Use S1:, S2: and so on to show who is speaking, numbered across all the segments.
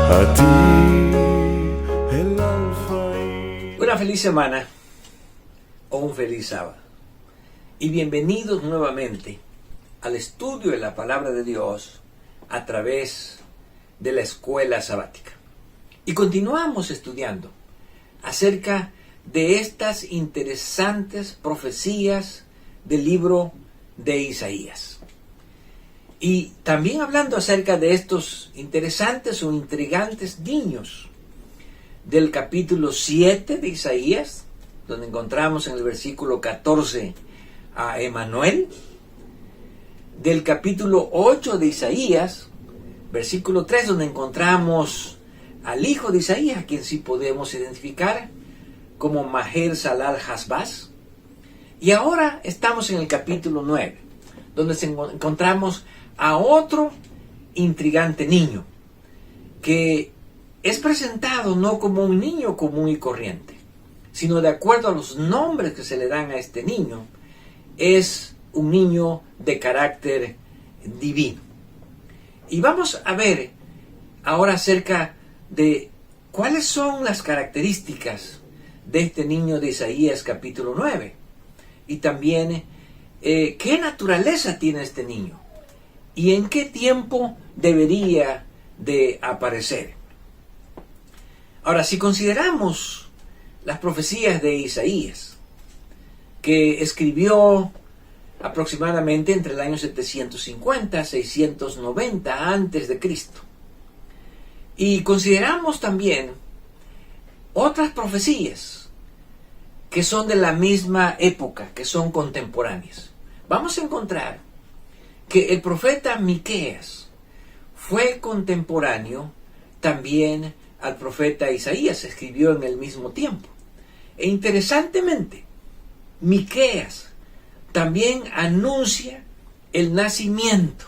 S1: a ti el alfa y...
S2: Una feliz semana o un feliz sábado. Y bienvenidos nuevamente al estudio de la palabra de Dios a través de la escuela sabática. Y continuamos estudiando acerca de estas interesantes profecías del libro de Isaías. Y también hablando acerca de estos interesantes o intrigantes niños del capítulo 7 de Isaías, donde encontramos en el versículo 14 a Emanuel, del capítulo 8 de Isaías, versículo 3, donde encontramos al hijo de Isaías, a quien sí podemos identificar como Maher Salal Hasbaz. Y ahora estamos en el capítulo 9, donde encontramos a otro intrigante niño, que es presentado no como un niño común y corriente, sino de acuerdo a los nombres que se le dan a este niño, es un niño de carácter divino. Y vamos a ver ahora acerca de cuáles son las características de este niño de Isaías capítulo 9. Y también qué naturaleza tiene este niño y en qué tiempo debería de aparecer. Ahora, si consideramos las profecías de Isaías, que escribió aproximadamente entre el año 750 y 690 antes de Cristo, y consideramos también otras profecías que son de la misma época, que son contemporáneas, vamos a encontrar que el profeta Miqueas fue contemporáneo también al profeta Isaías, escribió en el mismo tiempo. E interesantemente, Miqueas también anuncia el nacimiento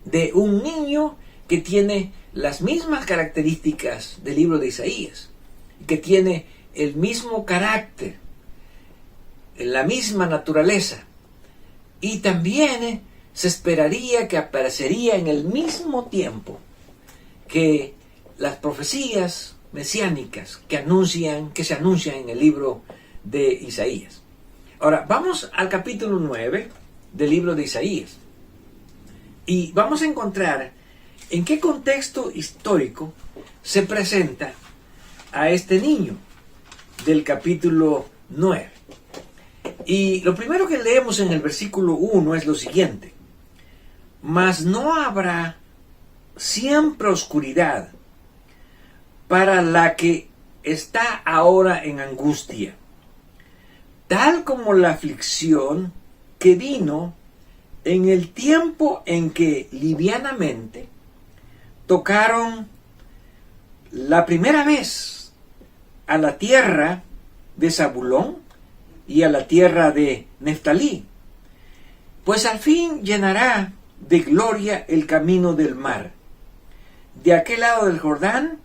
S2: de un niño que tiene las mismas características del libro de Isaías, que tiene el mismo carácter, la misma naturaleza, y también se esperaría que aparecería en el mismo tiempo que las profecías mesiánicas que se anuncian en el libro de Isaías. Ahora, vamos al capítulo 9 del libro de Isaías y vamos a encontrar en qué contexto histórico se presenta a este niño del capítulo 9. Y lo primero que leemos en el versículo 1 es lo siguiente: mas no habrá siempre oscuridad para la que está ahora en angustia, tal como la aflicción que vino en el tiempo en que livianamente tocaron la primera vez a la tierra de Zabulón y a la tierra de Neftalí, pues al fin llenará de gloria el camino del mar, de aquel lado del Jordán,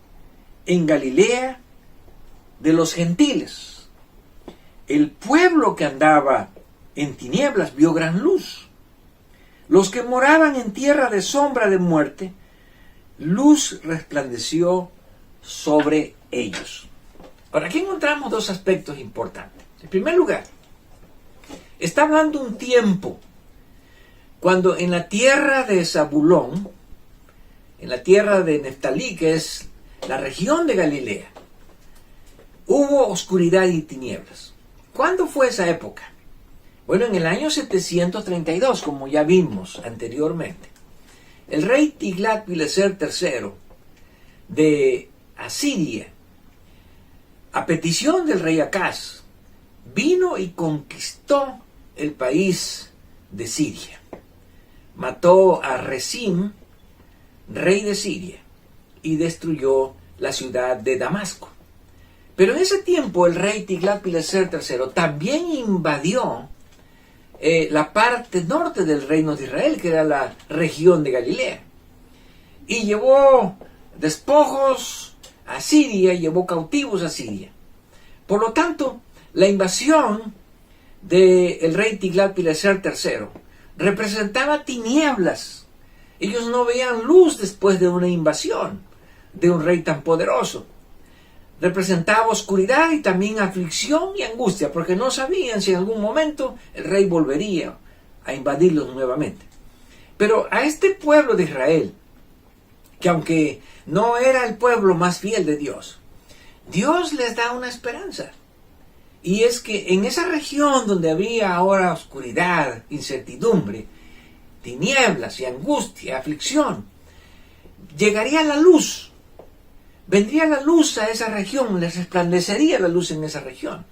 S2: en Galilea, de los gentiles. El pueblo que andaba en tinieblas vio gran luz. Los que moraban en tierra de sombra de muerte, luz resplandeció sobre ellos. Ahora, aquí encontramos dos aspectos importantes. En primer lugar, está hablando un tiempo cuando en la tierra de Zabulón, en la tierra de Neftalí, que es la región de Galilea, hubo oscuridad y tinieblas. ¿Cuándo fue esa época? Bueno, en el año 732, como ya vimos anteriormente, el rey Tiglat-Pileser III de Asiria, a petición del rey Acaz, vino y conquistó el país de Siria. Mató a Rezín, rey de Siria, y destruyó la ciudad de Damasco. Pero en ese tiempo el rey Tiglat-Pileser III también invadió la parte norte del reino de Israel, que era la región de Galilea, y llevó despojos a Siria, llevó cautivos a Siria. Por lo tanto, la invasión del rey Tiglat-Pileser III representaba tinieblas. Ellos no veían luz después de una invasión. de un rey tan poderoso. Representaba oscuridad y también aflicción y angustia, porque no sabían si en algún momento el rey volvería a invadirlos nuevamente. Pero a este pueblo de Israel, que aunque no era el pueblo más fiel de Dios, Dios les da una esperanza. Y es que en esa región donde había ahora oscuridad, incertidumbre, tinieblas y angustia, aflicción, llegaría la luz. Vendría la luz a esa región, les resplandecería la luz en esa región.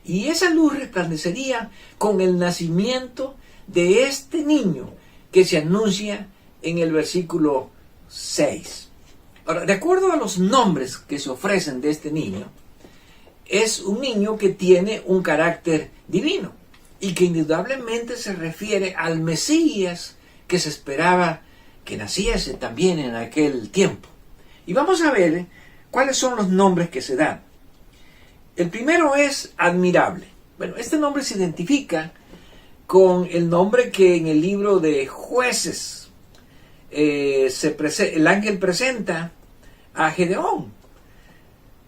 S2: Y esa luz resplandecería con el nacimiento de este niño que se anuncia en el versículo 6. Ahora, de acuerdo a los nombres que se ofrecen de este niño, es un niño que tiene un carácter divino y que indudablemente se refiere al Mesías que se esperaba que naciese también en aquel tiempo. Y vamos a ver cuáles son los nombres que se dan. El primero es admirable. Bueno, este nombre se identifica con el nombre que en el libro de Jueces el ángel presenta a Gedeón.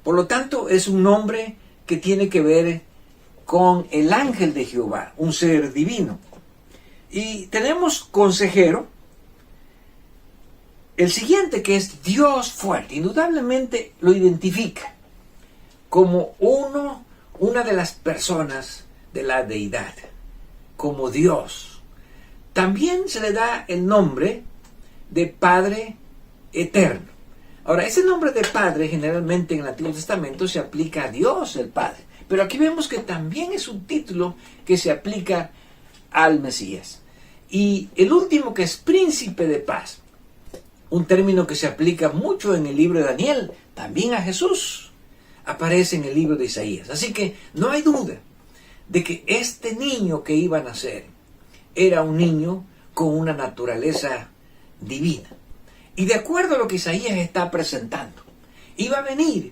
S2: Por lo tanto, es un nombre que tiene que ver con el ángel de Jehová, un ser divino. Y tenemos consejero. El siguiente, que es Dios fuerte, indudablemente lo identifica como una de las personas de la deidad, como Dios. También se le da el nombre de Padre eterno. Ahora, ese nombre de Padre generalmente en el Antiguo Testamento se aplica a Dios el Padre, pero aquí vemos que también es un título que se aplica al Mesías. Y el último, que es Príncipe de Paz, un término que se aplica mucho en el libro de Daniel, también a Jesús, aparece en el libro de Isaías. Así que no hay duda de que este niño que iba a nacer era un niño con una naturaleza divina. Y de acuerdo a lo que Isaías está presentando, iba a venir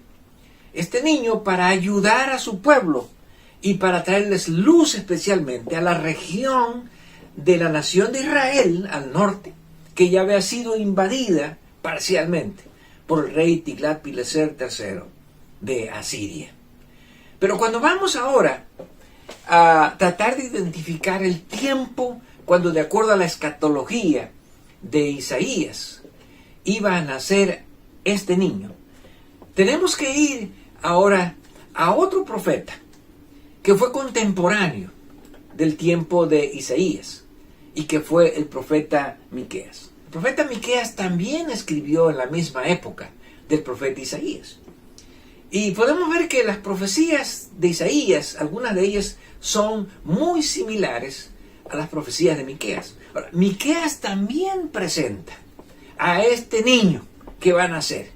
S2: este niño para ayudar a su pueblo y para traerles luz especialmente a la región de la nación de Israel al norte, que ya había sido invadida parcialmente por el rey Tiglat-Pileser III de Asiria. Pero cuando vamos ahora a tratar de identificar el tiempo cuando, de acuerdo a la escatología de Isaías, iba a nacer este niño, tenemos que ir ahora a otro profeta que fue contemporáneo del tiempo de Isaías y que fue el profeta Miqueas. El profeta Miqueas también escribió en la misma época del profeta Isaías. Y podemos ver que las profecías de Isaías, algunas de ellas son muy similares a las profecías de Miqueas. Ahora, Miqueas también presenta a este niño que va a nacer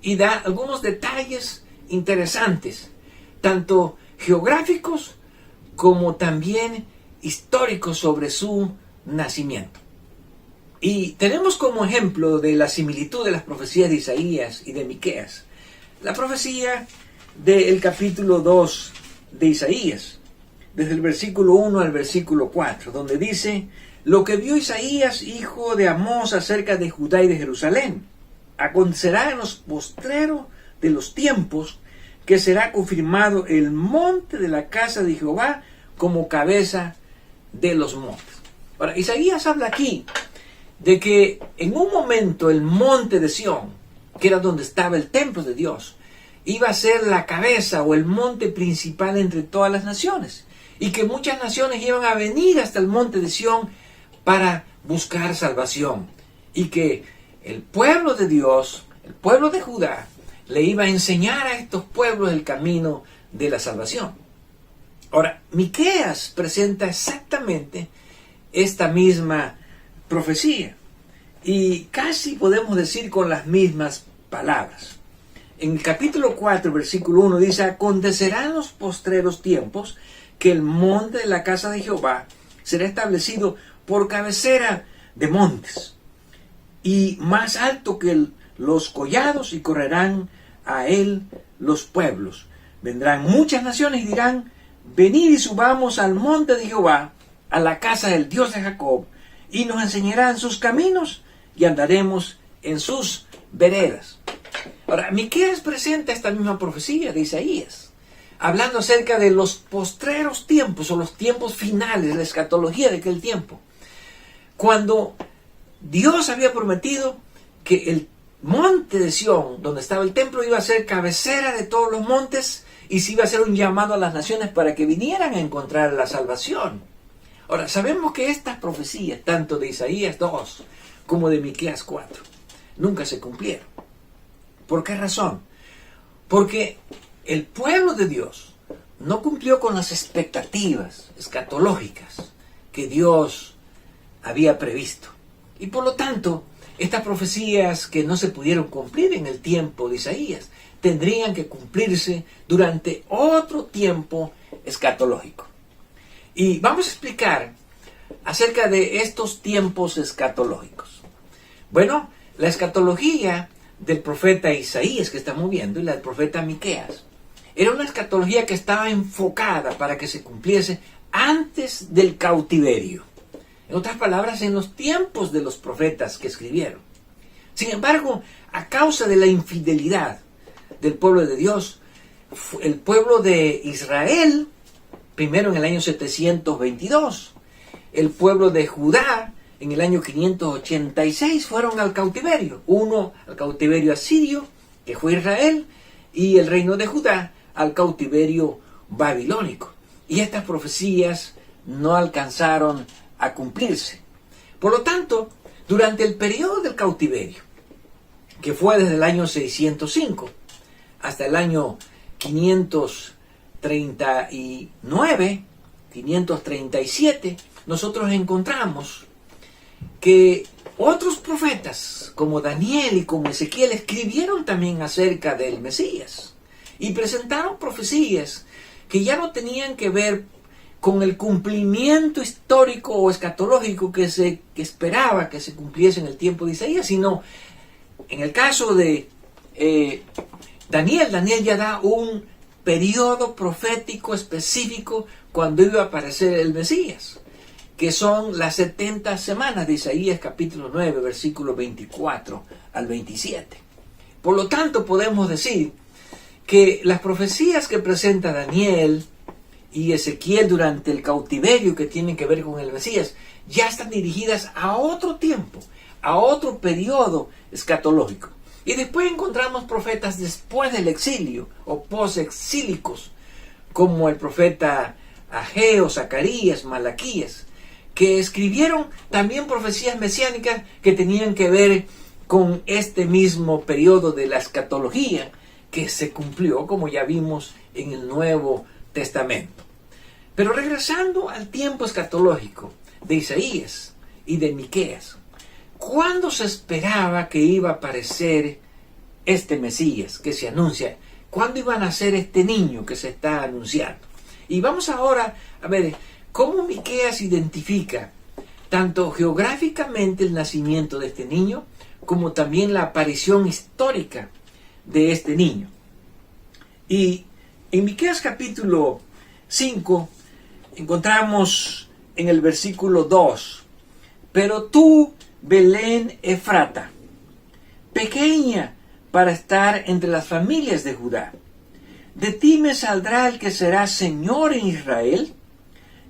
S2: y da algunos detalles interesantes, tanto geográficos como también históricos sobre su nacimiento. Y tenemos como ejemplo de la similitud de las profecías de Isaías y de Miqueas la profecía del capítulo 2 de Isaías, desde el versículo 1 al versículo 4, donde dice: lo que vio Isaías, hijo de Amós, acerca de Judá y de Jerusalén, acontecerá en los postreros de los tiempos, que será confirmado el monte de la casa de Jehová como cabeza de los montes. Ahora, Isaías habla aquí de que en un momento el monte de Sión, que era donde estaba el templo de Dios, iba a ser la cabeza o el monte principal entre todas las naciones, y que muchas naciones iban a venir hasta el monte de Sión para buscar salvación, y que el pueblo de Dios, el pueblo de Judá, le iba a enseñar a estos pueblos el camino de la salvación. Ahora, Miqueas presenta exactamente esta misma profecía, y casi podemos decir con las mismas palabras. En el capítulo 4, versículo 1 dice: acontecerán los postreros tiempos que el monte de la casa de Jehová será establecido por cabecera de montes y más alto que los collados, y correrán a él los pueblos. Vendrán muchas naciones y dirán: venid y subamos al monte de Jehová, a la casa del Dios de Jacob, y nos enseñarán sus caminos y andaremos en sus veredas. Ahora, Miqueas presenta esta misma profecía de Isaías, hablando acerca de los postreros tiempos o los tiempos finales, la escatología de aquel tiempo, cuando Dios había prometido que el monte de Sión, donde estaba el templo, iba a ser cabecera de todos los montes y se iba a hacer un llamado a las naciones para que vinieran a encontrar la salvación. Ahora, sabemos que estas profecías, tanto de Isaías 2 como de Miqueas 4, nunca se cumplieron. ¿Por qué razón? Porque el pueblo de Dios no cumplió con las expectativas escatológicas que Dios había previsto. Y por lo tanto, estas profecías que no se pudieron cumplir en el tiempo de Isaías tendrían que cumplirse durante otro tiempo escatológico. Y vamos a explicar acerca de estos tiempos escatológicos. Bueno, la escatología del profeta Isaías que estamos viendo y la del profeta Miqueas era una escatología que estaba enfocada para que se cumpliese antes del cautiverio. En otras palabras, en los tiempos de los profetas que escribieron. Sin embargo, a causa de la infidelidad del pueblo de Dios, el pueblo de Israel, primero en el año 722, el pueblo de Judá en el año 586 fueron al cautiverio. Uno al cautiverio asirio, que fue Israel, y el reino de Judá al cautiverio babilónico. Y estas profecías no alcanzaron a cumplirse. Por lo tanto, durante el periodo del cautiverio, que fue desde el año 605 hasta el año 539, 537, nosotros encontramos que otros profetas, como Daniel y como Ezequiel, escribieron también acerca del Mesías y presentaron profecías que ya no tenían que ver con el cumplimiento histórico o escatológico que esperaba que se cumpliese en el tiempo de Isaías, sino en el caso de Daniel ya da un periodo profético específico cuando iba a aparecer el Mesías, que son las 70 semanas de Isaías capítulo 9, versículos 24 al 27. Por lo tanto, podemos decir que las profecías que presenta Daniel y Ezequiel durante el cautiverio que tienen que ver con el Mesías ya están dirigidas a otro tiempo, a otro periodo escatológico. Y después encontramos profetas después del exilio o post-exílicos, como el profeta Ageo, Zacarías, Malaquías, que escribieron también profecías mesiánicas que tenían que ver con este mismo periodo de la escatología que se cumplió, como ya vimos en el Nuevo Testamento. Pero regresando al tiempo escatológico de Isaías y de Miqueas, ¿cuándo se esperaba que iba a aparecer este Mesías que se anuncia? ¿Cuándo iba a nacer este niño que se está anunciando? Y vamos ahora a ver cómo Miqueas identifica tanto geográficamente el nacimiento de este niño como también la aparición histórica de este niño. Y en Miqueas capítulo 5 encontramos en el versículo 2: pero tú, Belén Efrata, pequeña para estar entre las familias de Judá, de ti me saldrá el que será Señor en Israel,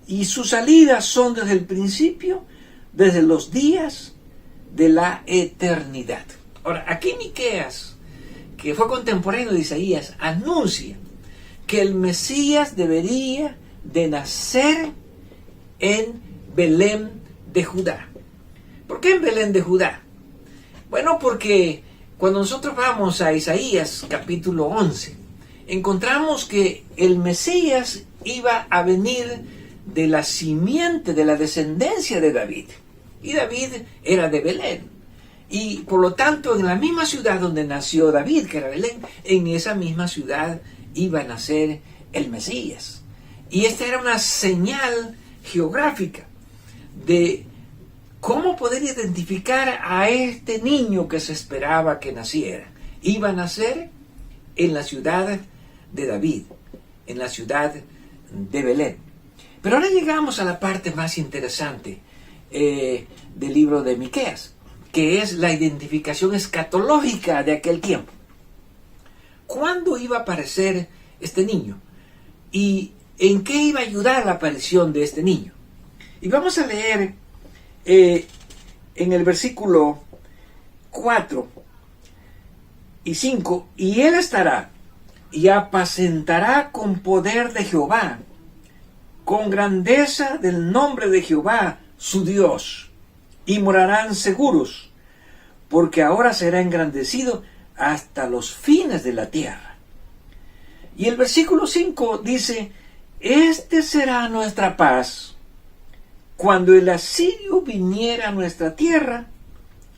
S2: y sus salidas son desde el principio, desde los días de la eternidad. Ahora, aquí Miqueas, que fue contemporáneo de Isaías, anuncia que el Mesías debería de nacer en Belén de Judá. ¿Por qué en Belén de Judá? Bueno, porque cuando nosotros vamos a Isaías capítulo 11, encontramos que el Mesías iba a venir de la simiente, de la descendencia de David. Y David era de Belén. Y por lo tanto, en la misma ciudad donde nació David, que era Belén, en esa misma ciudad iba a nacer el Mesías. Y esta era una señal geográfica de cómo poder identificar a este niño que se esperaba que naciera. Iba a nacer en la ciudad de David, en la ciudad de Belén. Pero ahora llegamos a la parte más interesante del libro de Miqueas, que es la identificación escatológica de aquel tiempo. cuándo iba a aparecer este niño y en qué iba a ayudar la aparición de este niño. Y vamos a leer en el versículo 4 y 5, y él estará y apacentará con poder de Jehová, con grandeza del nombre de Jehová, su Dios, y morarán seguros, porque ahora será engrandecido hasta los fines de la tierra. Y el versículo 5 dice, este será nuestra paz, cuando el asirio viniera a nuestra tierra,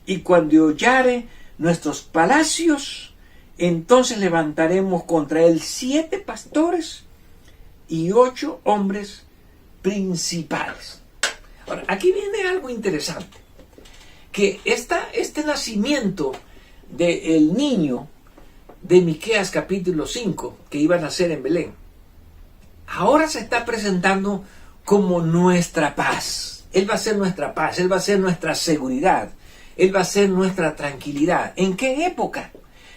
S2: y cuando hollare nuestros palacios, entonces levantaremos contra él 7 pastores y 8 hombres principales. Ahora, aquí viene algo interesante, que este nacimiento del niño de Miqueas capítulo 5, que iba a nacer en Belén, ahora se está presentando como nuestra paz. Él va a ser nuestra paz, Él va a ser nuestra seguridad, Él va a ser nuestra tranquilidad. ¿En qué época?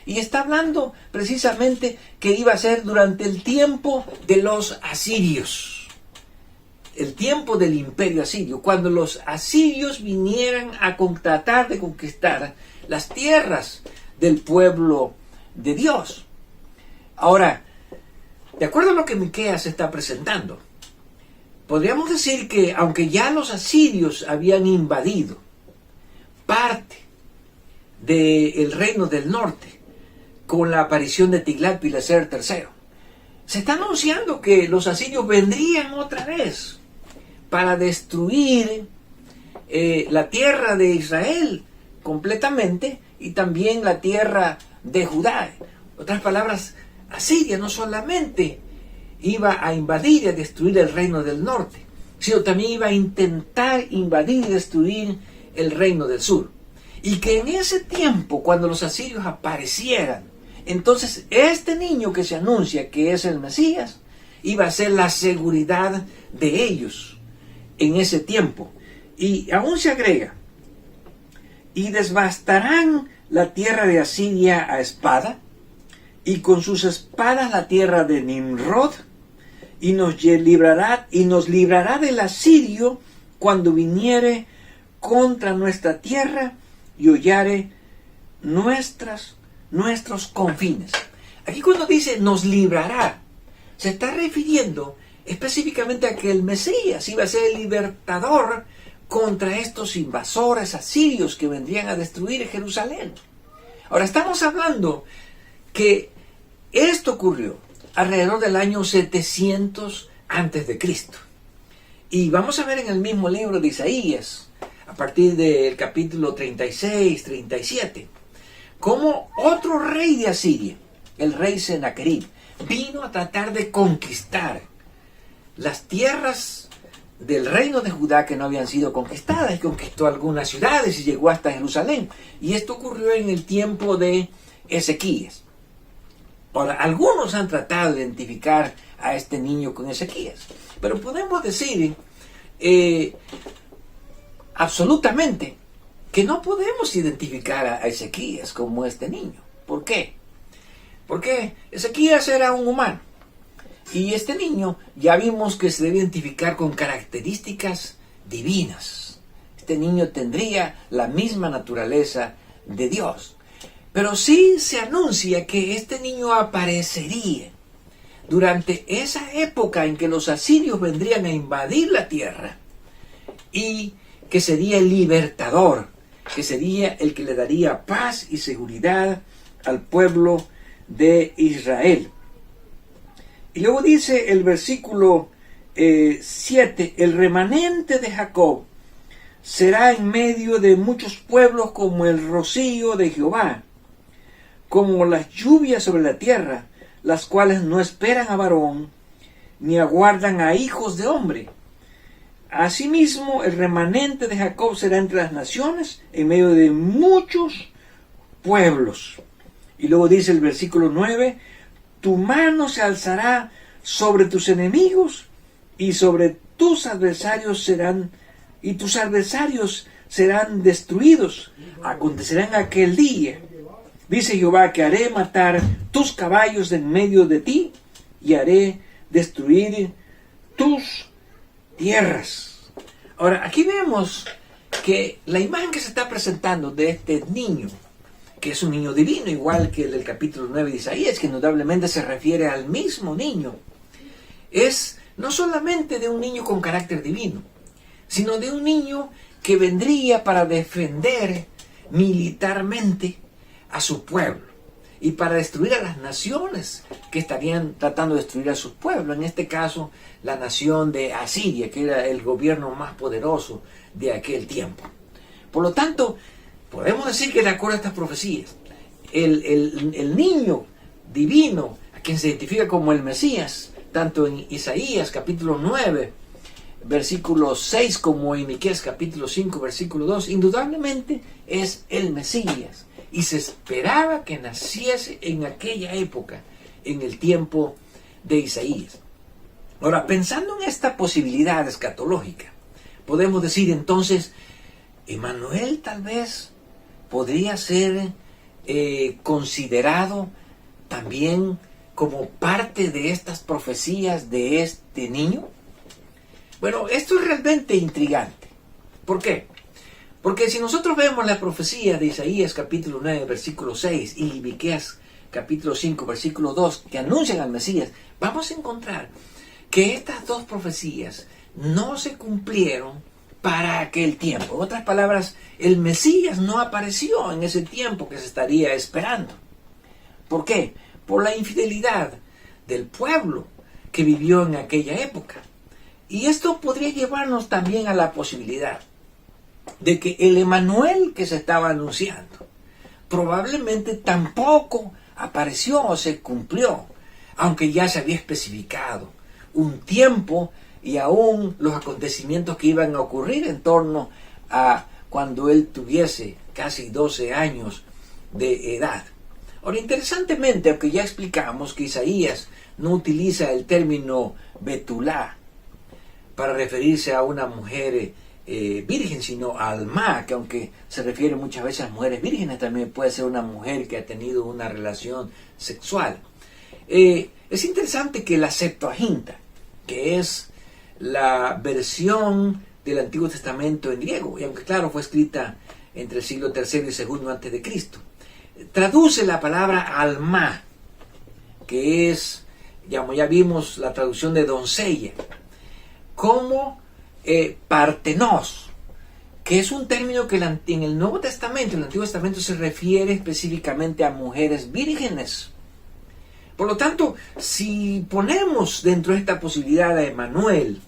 S2: Y está hablando precisamente que iba a ser durante el tiempo de los asirios, el tiempo del imperio asirio, cuando los asirios vinieran a tratar de conquistar las tierras del pueblo de Dios. Ahora, de acuerdo a lo que Miqueas está presentando, podríamos decir que aunque ya los asirios habían invadido parte del reino del norte con la aparición de Tiglat-Pileser III, se está anunciando que los asirios vendrían otra vez para destruir la tierra de Israel completamente y también la tierra de Judá. En otras palabras, Asiria no solamente iba a invadir y a destruir el reino del norte, sino también iba a intentar invadir y destruir el reino del sur. Y que en ese tiempo, cuando los asirios aparecieran, entonces este niño que se anuncia que es el Mesías, iba a ser la seguridad de ellos en ese tiempo. Y aún se agrega, y devastarán la tierra de Asiria a espada, y con sus espadas la tierra de Nimrod, y nos librará del asirio cuando viniere contra nuestra tierra y hollare nuestros confines. Aquí cuando dice nos librará, se está refiriendo específicamente a que el Mesías iba a ser el libertador contra estos invasores asirios que vendrían a destruir Jerusalén. Ahora estamos hablando que esto ocurrió alrededor del año 700 antes de Cristo. Y vamos a ver en el mismo libro de Isaías, a partir del capítulo 36, 37, cómo otro rey de Asiria, el rey Sennacherib, vino a tratar de conquistar las tierras del reino de Judá que no habían sido conquistadas, y conquistó algunas ciudades y llegó hasta Jerusalén. Y esto ocurrió en el tiempo de Ezequías. Ahora, algunos han tratado de identificar a este niño con Ezequías, pero podemos decir absolutamente que no podemos identificar a Ezequías como este niño. ¿Por qué? Porque Ezequías era un humano y este niño ya vimos que se debe identificar con características divinas. Este niño tendría la misma naturaleza de Dios. Pero sí se anuncia que este niño aparecería durante esa época en que los asirios vendrían a invadir la tierra y que sería el libertador, que sería el que le daría paz y seguridad al pueblo de Israel. Y luego dice el versículo 7, el remanente de Jacob será en medio de muchos pueblos como el rocío de Jehová, como las lluvias sobre la tierra, las cuales no esperan a varón, ni aguardan a hijos de hombre. Asimismo, el remanente de Jacob será entre las naciones, en medio de muchos pueblos. Y luego dice el versículo 9, tu mano se alzará sobre tus enemigos, y sobre tus adversarios serán destruidos. Acontecerá en aquel día Dice Jehová que haré matar tus caballos en medio de ti y haré destruir tus tierras. Ahora, aquí vemos que la imagen que se está presentando de este niño, que es un niño divino, igual que el del capítulo 9 de Isaías, que indudablemente se refiere al mismo niño, es no solamente de un niño con carácter divino, sino de un niño que vendría para defender militarmente a su pueblo y para destruir a las naciones que estarían tratando de destruir a su pueblo, en este caso la nación de Asiria, que era el gobierno más poderoso de aquel tiempo. Por lo tanto, podemos decir que de acuerdo a estas profecías, el niño divino, a quien se identifica como el Mesías, tanto en Isaías capítulo 9, versículo 6, como en Miqueas capítulo 5, versículo 2, indudablemente es el Mesías. Y se esperaba que naciese en aquella época, en el tiempo de Isaías. Ahora, pensando en esta posibilidad escatológica, podemos decir entonces, Emmanuel tal vez podría ser considerado también como parte de estas profecías de este niño. Bueno, esto es realmente intrigante. ¿Por qué? Porque si nosotros vemos la profecía de Isaías capítulo 9, versículo 6 y Miqueas capítulo 5, versículo 2, que anuncian al Mesías, vamos a encontrar que estas dos profecías no se cumplieron para aquel tiempo. En otras palabras, el Mesías no apareció en ese tiempo que se estaría esperando. ¿Por qué? Por la infidelidad del pueblo que vivió en aquella época. Y esto podría llevarnos también a la posibilidad de que el Emmanuel que se estaba anunciando probablemente tampoco apareció o se cumplió, aunque ya se había especificado un tiempo y aún los acontecimientos que iban a ocurrir en torno a cuando él tuviese casi 12 años de edad. Ahora, interesantemente, aunque ya explicamos que Isaías no utiliza el término betulá para referirse a una mujer virgen, sino alma, que aunque se refiere muchas veces a mujeres vírgenes, también puede ser una mujer que ha tenido una relación sexual. Es interesante que la Septuaginta, que es la versión del Antiguo Testamento en griego, y aunque claro fue escrita entre el siglo III y II antes de Cristo, traduce la palabra alma, que es, como ya vimos, la traducción de doncella, como partenos, que es un término que en el Nuevo Testamento, en el Antiguo Testamento, se refiere específicamente a mujeres vírgenes. Por lo tanto, si ponemos dentro de esta posibilidad a Emmanuel,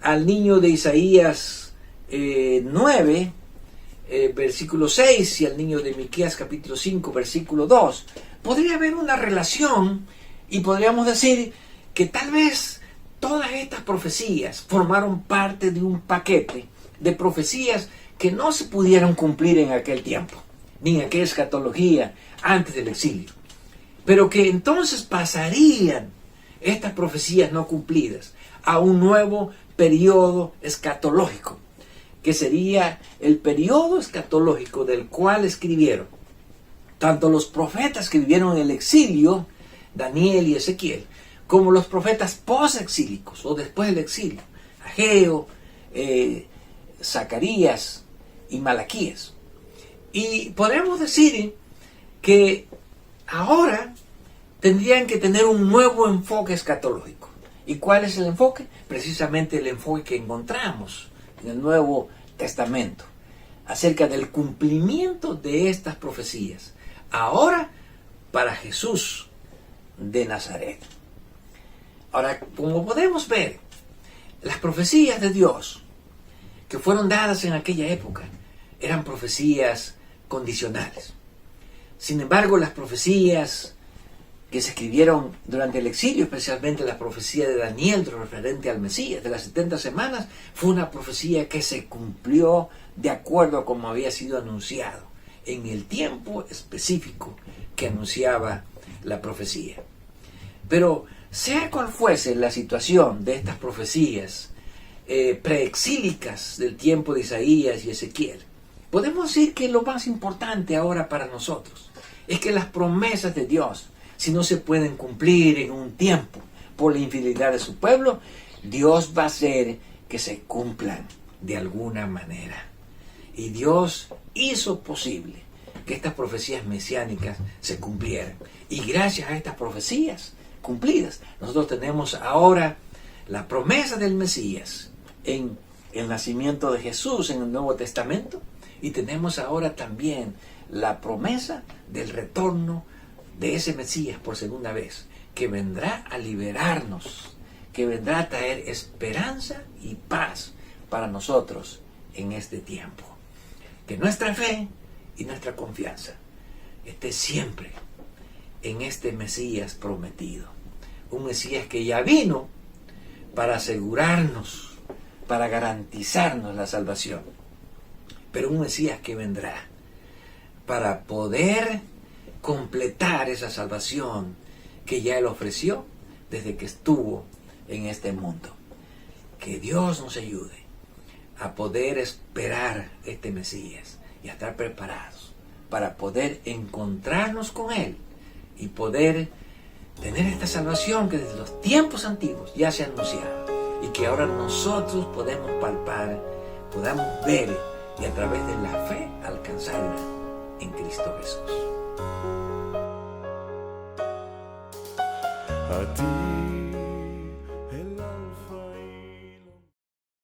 S2: al niño de Isaías 9, versículo 6, y al niño de Miqueas capítulo 5, versículo 2, podría haber una relación y podríamos decir que tal vez todas estas profecías formaron parte de un paquete de profecías que no se pudieron cumplir en aquel tiempo, ni en aquella escatología antes del exilio, pero que entonces pasarían estas profecías no cumplidas a un nuevo periodo escatológico, que sería el periodo escatológico del cual escribieron tanto los profetas que vivieron en el exilio, Daniel y Ezequiel, como los profetas post-exílicos o después del exilio, Ageo, Zacarías y Malaquías. Y podemos decir que ahora tendrían que tener un nuevo enfoque escatológico. ¿Y cuál es el enfoque? Precisamente el enfoque que encontramos en el Nuevo Testamento, acerca del cumplimiento de estas profecías, ahora para Jesús de Nazaret. Ahora, como podemos ver, las profecías de Dios que fueron dadas en aquella época eran profecías condicionales. Sin embargo, las profecías que se escribieron durante el exilio, especialmente la profecía de Daniel referente al Mesías de las 70 semanas, fue una profecía que se cumplió de acuerdo a como había sido anunciado en el tiempo específico que anunciaba la profecía. Pero sea cual fuese la situación de estas profecías preexílicas del tiempo de Isaías y Ezequiel, podemos decir que lo más importante ahora para nosotros es que las promesas de Dios, si no se pueden cumplir en un tiempo por la infidelidad de su pueblo, Dios va a hacer que se cumplan de alguna manera. Y Dios hizo posible que estas profecías mesiánicas se cumplieran. Y gracias a estas profecías cumplidas, nosotros tenemos ahora la promesa del Mesías en el nacimiento de Jesús en el Nuevo Testamento, y tenemos ahora también la promesa del retorno de ese Mesías por segunda vez, que vendrá a liberarnos, que vendrá a traer esperanza y paz para nosotros en este tiempo. Que nuestra fe y nuestra confianza esté siempre en este Mesías prometido. Un Mesías que ya vino para asegurarnos, para garantizarnos la salvación. Pero un Mesías que vendrá para poder completar esa salvación que ya Él ofreció desde que estuvo en este mundo. Que Dios nos ayude a poder esperar este Mesías y a estar preparados para poder encontrarnos con Él y poder tener esta salvación que desde los tiempos antiguos ya se ha anunciado y que ahora nosotros podemos palpar, podamos ver y a través de la fe alcanzarla en Cristo Jesús.
S1: a ti